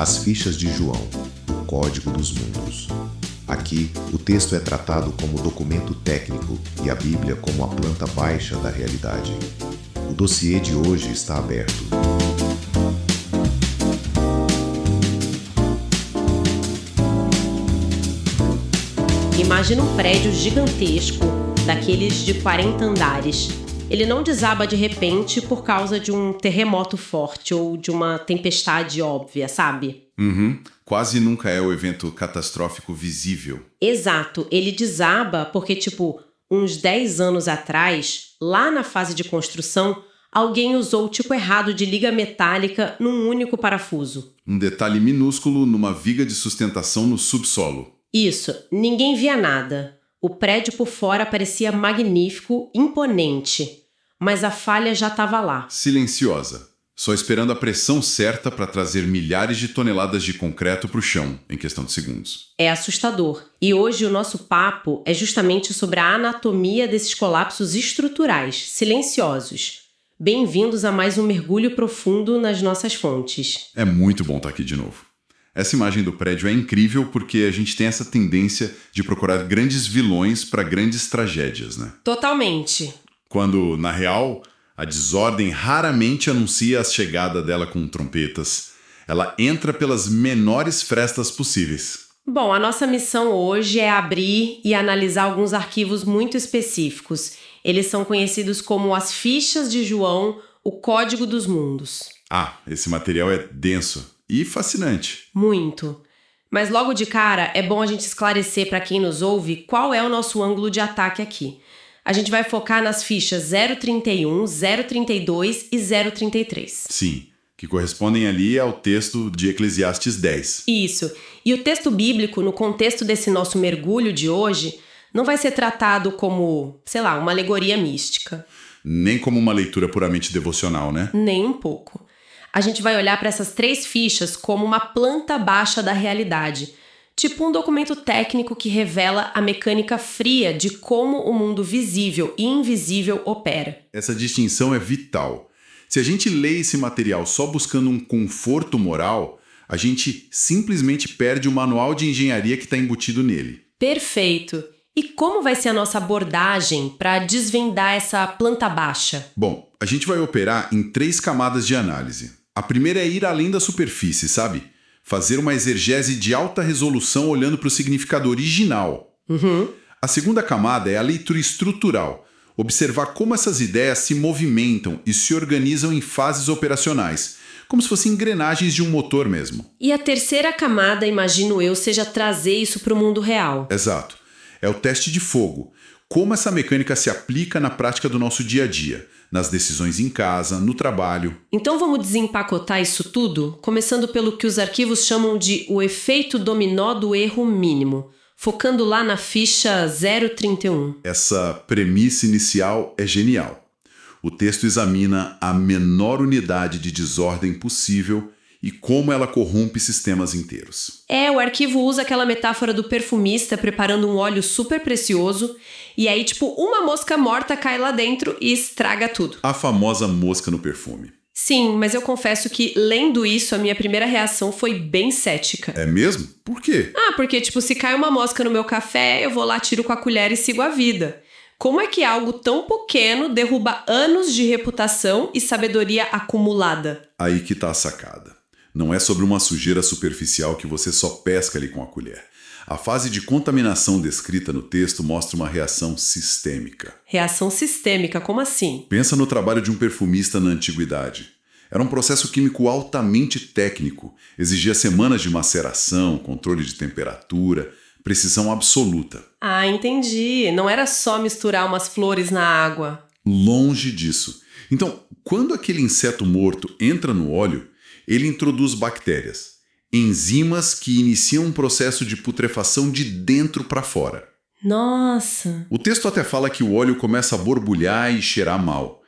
As fichas de João, o Código dos Mundos. Aqui, o texto é tratado como documento técnico e a Bíblia como a planta baixa da realidade. O dossiê de hoje está aberto. Imagina um prédio gigantesco, daqueles de 40 andares. Ele não desaba de repente por causa de um terremoto forte ou de uma tempestade óbvia, sabe? Quase nunca é o evento catastrófico visível. Exato, ele desaba porque, uns 10 anos atrás, lá na fase de construção, alguém usou o tipo errado de liga metálica num único parafuso. Um detalhe minúsculo numa viga de sustentação no subsolo. Isso, ninguém via nada. O prédio por fora parecia magnífico, imponente, mas a falha já estava lá. Silenciosa, só esperando a pressão certa para trazer milhares de toneladas de concreto para o chão, em questão de segundos. É assustador. E hoje o nosso papo é justamente sobre a anatomia desses colapsos estruturais, silenciosos. Bem-vindos a mais um mergulho profundo nas nossas fontes. É muito bom estar aqui de novo. Essa imagem do prédio é incrível porque a gente tem essa tendência de procurar grandes vilões para grandes tragédias, né? Totalmente. Quando, na real, a desordem raramente anuncia a chegada dela com trompetas. Ela entra pelas menores frestas possíveis. Bom, a nossa missão hoje é abrir e analisar alguns arquivos muito específicos. Eles são conhecidos como as fichas de João, o Código dos Mundos. Esse material é denso e fascinante. Muito. Mas logo de cara, é bom a gente esclarecer para quem nos ouve qual é o nosso ângulo de ataque aqui. A gente vai focar nas fichas 031, 032 e 033. Sim, que correspondem ali ao texto de Eclesiastes 10. Isso. E o texto bíblico, no contexto desse nosso mergulho de hoje, não vai ser tratado como, uma alegoria mística. Nem como uma leitura puramente devocional, né? Nem um pouco. A gente vai olhar para essas 3 fichas como uma planta baixa da realidade. Tipo um documento técnico que revela a mecânica fria de como o mundo visível e invisível opera. Essa distinção é vital. Se a gente lê esse material só buscando um conforto moral, a gente simplesmente perde o manual de engenharia que está embutido nele. Perfeito! E como vai ser a nossa abordagem para desvendar essa planta baixa? Bom, a gente vai operar em 3 camadas de análise. A primeira é ir além da superfície, sabe? Fazer uma exegese de alta resolução olhando para o significado original. A segunda camada é a leitura estrutural. Observar como essas ideias se movimentam e se organizam em fases operacionais, como se fossem engrenagens de um motor mesmo. E a terceira camada, imagino eu, seja trazer isso para o mundo real. Exato. É o teste de fogo. Como essa mecânica se aplica na prática do nosso dia a dia, nas decisões em casa, no trabalho. Então vamos desempacotar isso tudo, começando pelo que os arquivos chamam de o efeito dominó do erro mínimo, focando lá na ficha 031. Essa premissa inicial é genial. O texto examina a menor unidade de desordem possível e como ela corrompe sistemas inteiros. O arquivo usa aquela metáfora do perfumista preparando um óleo super precioso e aí, uma mosca morta cai lá dentro e estraga tudo. A famosa mosca no perfume. Sim, mas eu confesso que, lendo isso, a minha primeira reação foi bem cética. É mesmo? Por quê? Porque, se cai uma mosca no meu café, eu vou lá, tiro com a colher e sigo a vida. Como é que algo tão pequeno derruba anos de reputação e sabedoria acumulada? Aí que tá a sacada. Não é sobre uma sujeira superficial que você só pesca ali com a colher. A fase de contaminação descrita no texto mostra uma reação sistêmica. Reação sistêmica? Como assim? Pensa no trabalho de um perfumista na antiguidade. Era um processo químico altamente técnico. Exigia semanas de maceração, controle de temperatura, precisão absoluta. Entendi. Não era só misturar umas flores na água. Longe disso. Então, quando aquele inseto morto entra no óleo, ele introduz bactérias, enzimas que iniciam um processo de putrefação de dentro para fora. Nossa! O texto até fala que o óleo começa a borbulhar e cheirar mal.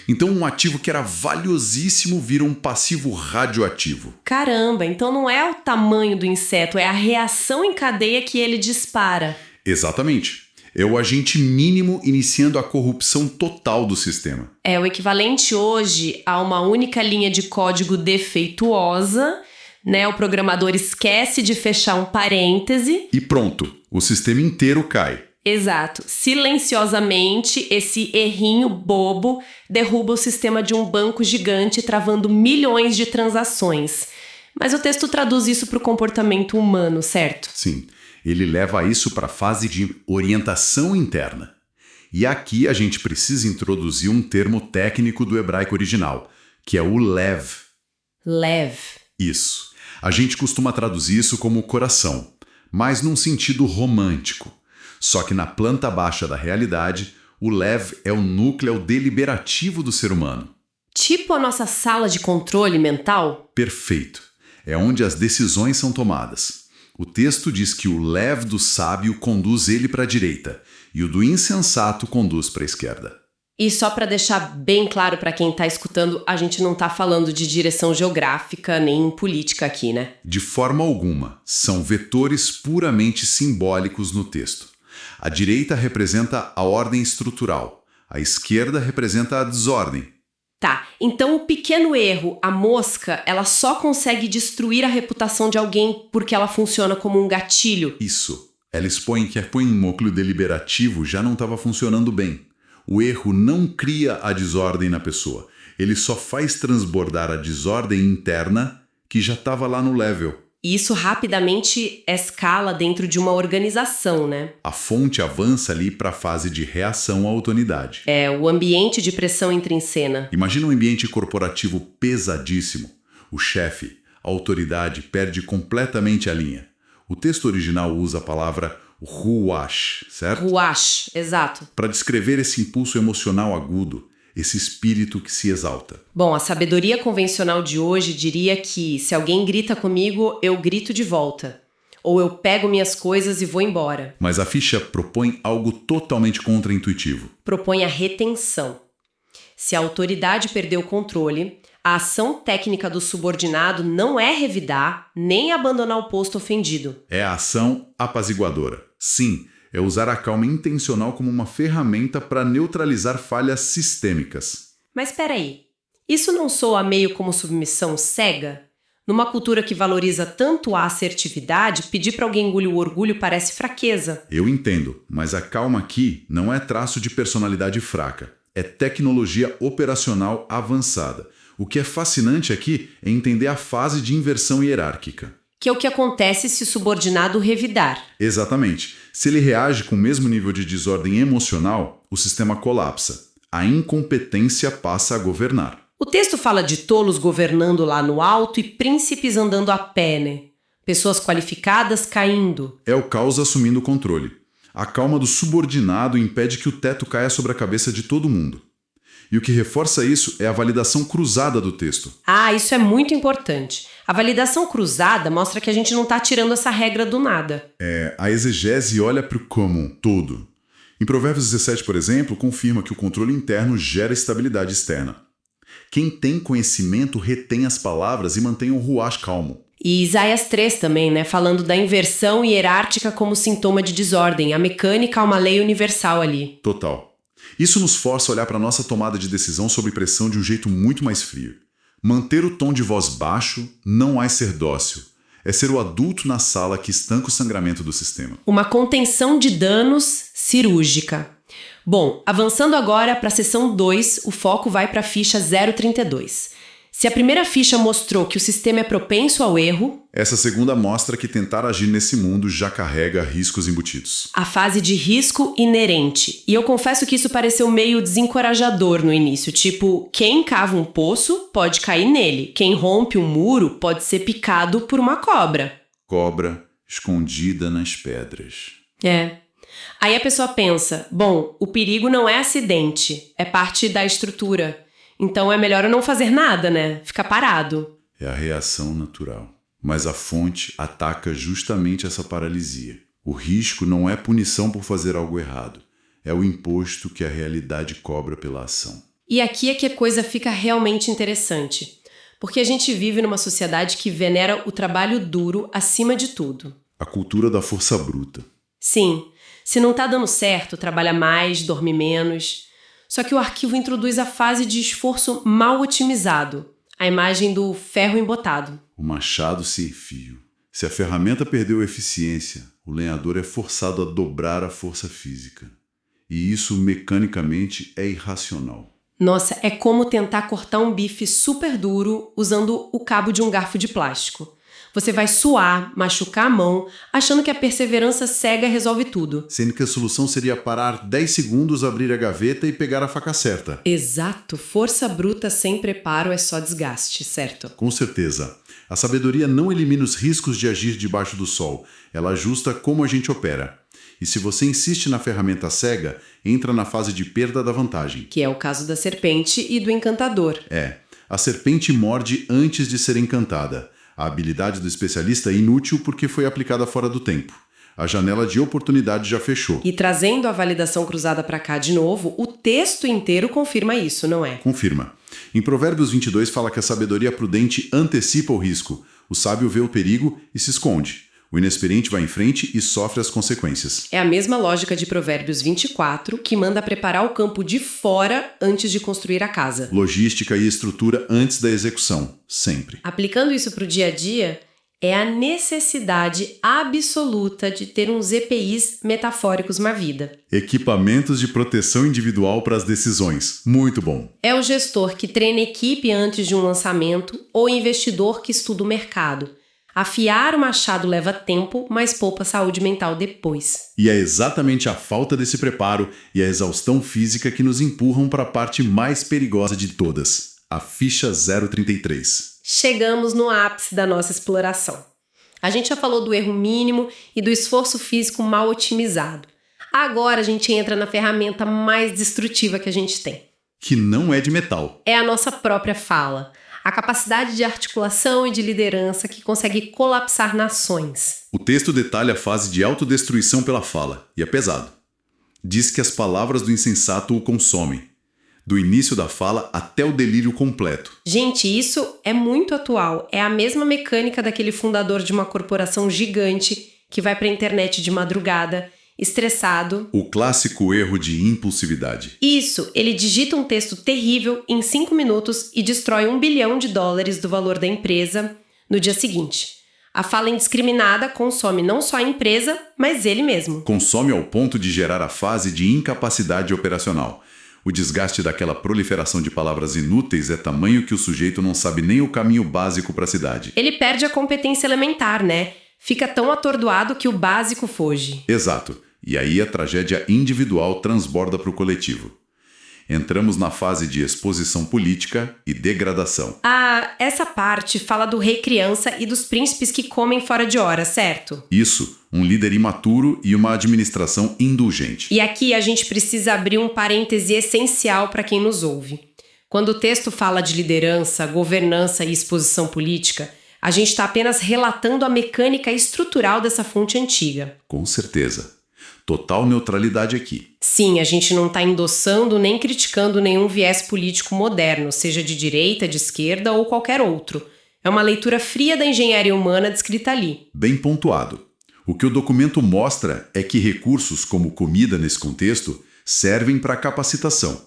Então um ativo que era valiosíssimo vira um passivo radioativo. Caramba, então não é o tamanho do inseto, é a reação em cadeia que ele dispara. Exatamente. É o agente mínimo iniciando a corrupção total do sistema. É o equivalente hoje a uma única linha de código defeituosa né? O programador esquece de fechar um parêntese. E pronto, o sistema inteiro cai. Exato. Silenciosamente, esse errinho bobo derruba o sistema de um banco gigante, travando milhões de transações. Mas o texto traduz isso para o comportamento humano, certo? Sim, ele leva isso para a fase de orientação interna. E aqui a gente precisa introduzir um termo técnico do hebraico original, que é o lev. Lev. Isso. A gente costuma traduzir isso como coração, mas num sentido romântico. Só que na planta baixa da realidade, o lev é o núcleo deliberativo do ser humano. Tipo a nossa sala de controle mental? Perfeito. É onde as decisões são tomadas. O texto diz que o lev do sábio conduz ele para a direita e o do insensato conduz para a esquerda. E só para deixar bem claro para quem está escutando, a gente não está falando de direção geográfica nem política aqui, né? De forma alguma, são vetores puramente simbólicos no texto. A direita representa a ordem estrutural, a esquerda representa a desordem. Tá, então o pequeno erro, a mosca, ela só consegue destruir a reputação de alguém porque ela funciona como um gatilho. Isso. Ela expõe que o núcleo deliberativo já não estava funcionando bem. O erro não cria a desordem na pessoa. Ele só faz transbordar a desordem interna que já estava lá no level. E isso rapidamente escala dentro de uma organização, né? A fonte avança ali para a fase de reação à autoridade. É, o ambiente de pressão entra em cena. Imagina um ambiente corporativo pesadíssimo. O chefe, a autoridade, perde completamente a linha. O texto original usa a palavra ruach, certo? Ruach, exato. Para descrever esse impulso emocional agudo, esse espírito que se exalta. Bom, a sabedoria convencional de hoje diria que se alguém grita comigo, eu grito de volta. Ou eu pego minhas coisas e vou embora. Mas a ficha propõe algo totalmente contraintuitivo. Propõe a retenção. Se a autoridade perdeu o controle, a ação técnica do subordinado não é revidar nem abandonar o posto ofendido. É a ação apaziguadora. Sim, é usar a calma intencional como uma ferramenta para neutralizar falhas sistêmicas. Mas espera aí, isso não soa meio como submissão cega? Numa cultura que valoriza tanto a assertividade, pedir para alguém engolir o orgulho parece fraqueza. Eu entendo, mas a calma aqui não é traço de personalidade fraca. É tecnologia operacional avançada. O que é fascinante aqui é entender a fase de inversão hierárquica. Que é o que acontece se o subordinado revidar. Exatamente. Se ele reage com o mesmo nível de desordem emocional, o sistema colapsa. A incompetência passa a governar. O texto fala de tolos governando lá no alto e príncipes andando a pé, né? Pessoas qualificadas caindo. É o caos assumindo o controle. A calma do subordinado impede que o teto caia sobre a cabeça de todo mundo. E o que reforça isso é a validação cruzada do texto. Ah, isso é muito importante. A validação cruzada mostra que a gente não está tirando essa regra do nada. A exegese olha para o como um todo. Em Provérbios 17, por exemplo, confirma que o controle interno gera estabilidade externa. Quem tem conhecimento retém as palavras e mantém o ruach calmo. E Isaías 3 também, né? Falando da inversão hierárquica como sintoma de desordem. A mecânica é uma lei universal ali. Total. Isso nos força a olhar para a nossa tomada de decisão sob pressão de um jeito muito mais frio. Manter o tom de voz baixo não é ser dócil. É ser o adulto na sala que estanca o sangramento do sistema. Uma contenção de danos cirúrgica. Bom, avançando agora para a seção 2, o foco vai para a ficha 032. Se a primeira ficha mostrou que o sistema é propenso ao erro, essa segunda mostra que tentar agir nesse mundo já carrega riscos embutidos. A fase de risco inerente. E eu confesso que isso pareceu meio desencorajador no início. Tipo, quem cava um poço pode cair nele. Quem rompe um muro pode ser picado por uma cobra. Cobra escondida nas pedras. É. Aí a pessoa pensa, bom, o perigo não é acidente, é parte da estrutura. Então é melhor eu não fazer nada, né? Ficar parado. É a reação natural. Mas a fonte ataca justamente essa paralisia. O risco não é punição por fazer algo errado. É o imposto que a realidade cobra pela ação. E aqui é que a coisa fica realmente interessante. Porque a gente vive numa sociedade que venera o trabalho duro acima de tudo. A cultura da força bruta. Sim. Se não tá dando certo, trabalha mais, dorme menos. Só que o arquivo introduz a fase de esforço mal otimizado, A imagem do ferro embotado. O machado sem fio. Se a ferramenta perdeu eficiência, o lenhador é forçado a dobrar a força física. E isso, mecanicamente, é irracional. Nossa, é como tentar cortar um bife super duro usando o cabo de um garfo de plástico. Você vai suar, machucar a mão, achando que a perseverança cega resolve tudo. Sendo que a solução seria parar 10 segundos, abrir a gaveta e pegar a faca certa. Exato. Força bruta sem preparo é só desgaste, certo? Com certeza. A sabedoria não elimina os riscos de agir debaixo do sol. Ela ajusta como a gente opera. E se você insiste na ferramenta cega, entra na fase de perda da vantagem. Que é o caso da serpente e do encantador. A serpente morde antes de ser encantada. A habilidade do especialista é inútil porque foi aplicada fora do tempo. A janela de oportunidade já fechou. E trazendo a validação cruzada para cá de novo, o texto inteiro confirma isso, não é? Confirma. Em Provérbios 22 fala que a sabedoria prudente antecipa o risco. O sábio vê o perigo e se esconde. O inexperiente vai em frente e sofre as consequências. É a mesma lógica de Provérbios 24, que manda preparar o campo de fora antes de construir a casa. Logística e estrutura antes da execução, sempre. Aplicando isso para o dia a dia, é a necessidade absoluta de ter uns EPIs metafóricos na vida. Equipamentos de proteção individual para as decisões. Muito bom. É o gestor que treina equipe antes de um lançamento ou investidor que estuda o mercado. Afiar o machado leva tempo, mas poupa saúde mental depois. E é exatamente a falta desse preparo e a exaustão física que nos empurram para a parte mais perigosa de todas, a ficha 033. Chegamos no ápice da nossa exploração. A gente já falou do erro mínimo e do esforço físico mal otimizado. Agora a gente entra na ferramenta mais destrutiva que a gente tem. Que não é de metal. É a nossa própria fala. A capacidade de articulação e de liderança que consegue colapsar nações. O texto detalha a fase de autodestruição pela fala, e é pesado. Diz que as palavras do insensato o consomem, do início da fala até o delírio completo. Gente, isso é muito atual. É a mesma mecânica daquele fundador de uma corporação gigante que vai para a internet de madrugada, estressado. O clássico erro de impulsividade. Isso, ele digita um texto terrível em 5 minutos e destrói $1 bilhão do valor da empresa no dia seguinte. A fala indiscriminada consome não só a empresa, mas ele mesmo. Consome ao ponto de gerar a fase de incapacidade operacional. O desgaste daquela proliferação de palavras inúteis é tamanho que o sujeito não sabe nem o caminho básico para a cidade. Ele perde a competência elementar, né? Fica tão atordoado que o básico foge. Exato. E aí a tragédia individual transborda para o coletivo. Entramos na fase de exposição política e degradação. Essa parte fala do rei criança e dos príncipes que comem fora de hora, certo? Isso, um líder imaturo e uma administração indulgente. E aqui a gente precisa abrir um parêntese essencial para quem nos ouve. Quando o texto fala de liderança, governança e exposição política, a gente está apenas relatando a mecânica estrutural dessa fonte antiga. Com certeza. Total neutralidade aqui. Sim, a gente não está endossando nem criticando nenhum viés político moderno, seja de direita, de esquerda ou qualquer outro. É uma leitura fria da engenharia humana descrita ali. Bem pontuado. O que o documento mostra é que recursos como comida nesse contexto servem para capacitação,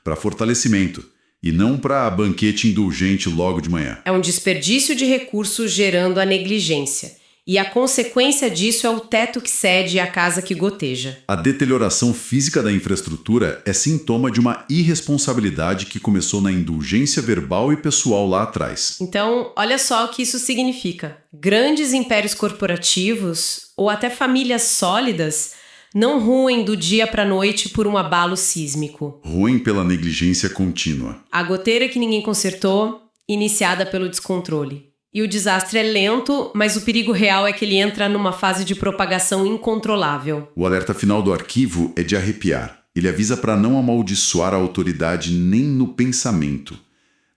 para fortalecimento, e não para banquete indulgente logo de manhã. É um desperdício de recursos gerando a negligência. E a consequência disso é o teto que cede e a casa que goteja. A deterioração física da infraestrutura é sintoma de uma irresponsabilidade que começou na indulgência verbal e pessoal lá atrás. Então, olha só o que isso significa. Grandes impérios corporativos, ou até famílias sólidas, não ruem do dia para a noite por um abalo sísmico. Ruem pela negligência contínua. A goteira que ninguém consertou, iniciada pelo descontrole. E o desastre é lento, mas o perigo real é que ele entra numa fase de propagação incontrolável. O alerta final do arquivo é de arrepiar. Ele avisa para não amaldiçoar a autoridade nem no pensamento,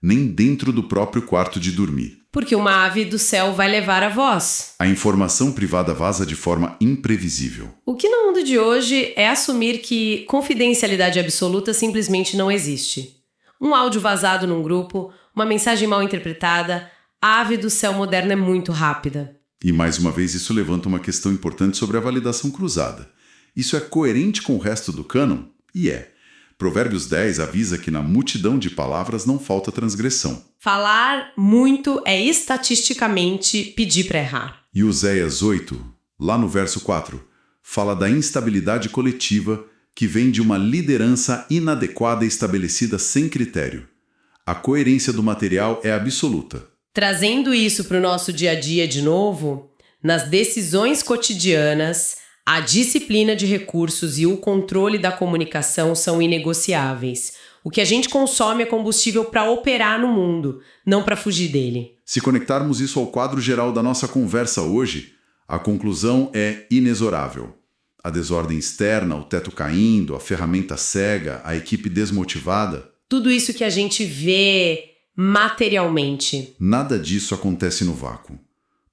nem dentro do próprio quarto de dormir. Porque uma ave do céu vai levar a voz. A informação privada vaza de forma imprevisível. O que no mundo de hoje é assumir que confidencialidade absoluta simplesmente não existe. Um áudio vazado num grupo, uma mensagem mal interpretada. A ave do céu moderna é muito rápida. E mais uma vez isso levanta uma questão importante sobre a validação cruzada. Isso é coerente com o resto do cânon? E é. Provérbios 10 avisa que na multidão de palavras não falta transgressão. Falar muito é estatisticamente pedir para errar. E Oséias 8, lá no verso 4, fala da instabilidade coletiva que vem de uma liderança inadequada e estabelecida sem critério. A coerência do material é absoluta. Trazendo isso para o nosso dia a dia de novo, nas decisões cotidianas, a disciplina de recursos e o controle da comunicação são inegociáveis. O que a gente consome é combustível para operar no mundo, não para fugir dele. Se conectarmos isso ao quadro geral da nossa conversa hoje, a conclusão é inexorável. A desordem externa, o teto caindo, a ferramenta cega, a equipe desmotivada. Tudo isso que a gente vê materialmente. Nada disso acontece no vácuo.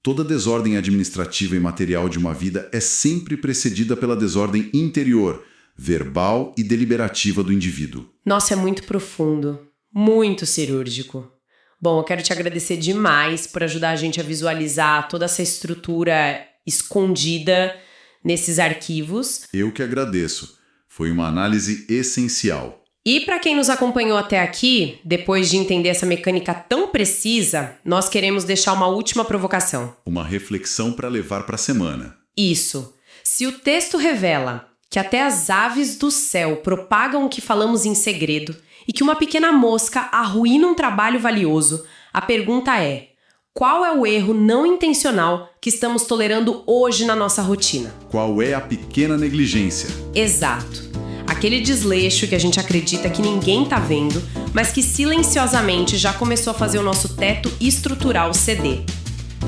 Toda desordem administrativa e material de uma vida é sempre precedida pela desordem interior, verbal e deliberativa do indivíduo. Nossa, é muito profundo, muito cirúrgico. Bom, eu quero te agradecer demais por ajudar a gente a visualizar toda essa estrutura escondida nesses arquivos. Eu que agradeço. Foi uma análise essencial. E para quem nos acompanhou até aqui, depois de entender essa mecânica tão precisa, nós queremos deixar uma última provocação. Uma reflexão para levar para a semana. Isso. Se o texto revela que até as aves do céu propagam o que falamos em segredo e que uma pequena mosca arruína um trabalho valioso, a pergunta é: qual é o erro não intencional que estamos tolerando hoje na nossa rotina? Qual é a pequena negligência? Exato. Aquele desleixo que a gente acredita que ninguém tá vendo, mas que silenciosamente já começou a fazer o nosso teto estrutural ceder.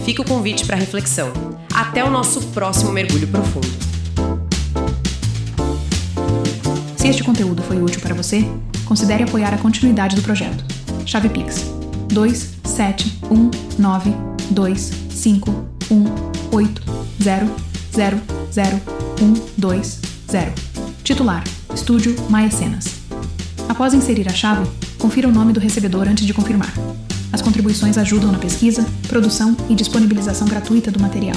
Fica o convite para reflexão. Até o nosso próximo mergulho profundo. Se este conteúdo foi útil para você, considere apoiar a continuidade do projeto. Chave Pix 271925180000120. Titular: Estúdio Maia Cenas. Após inserir a chave, confira o nome do recebedor antes de confirmar. As contribuições ajudam na pesquisa, produção e disponibilização gratuita do material.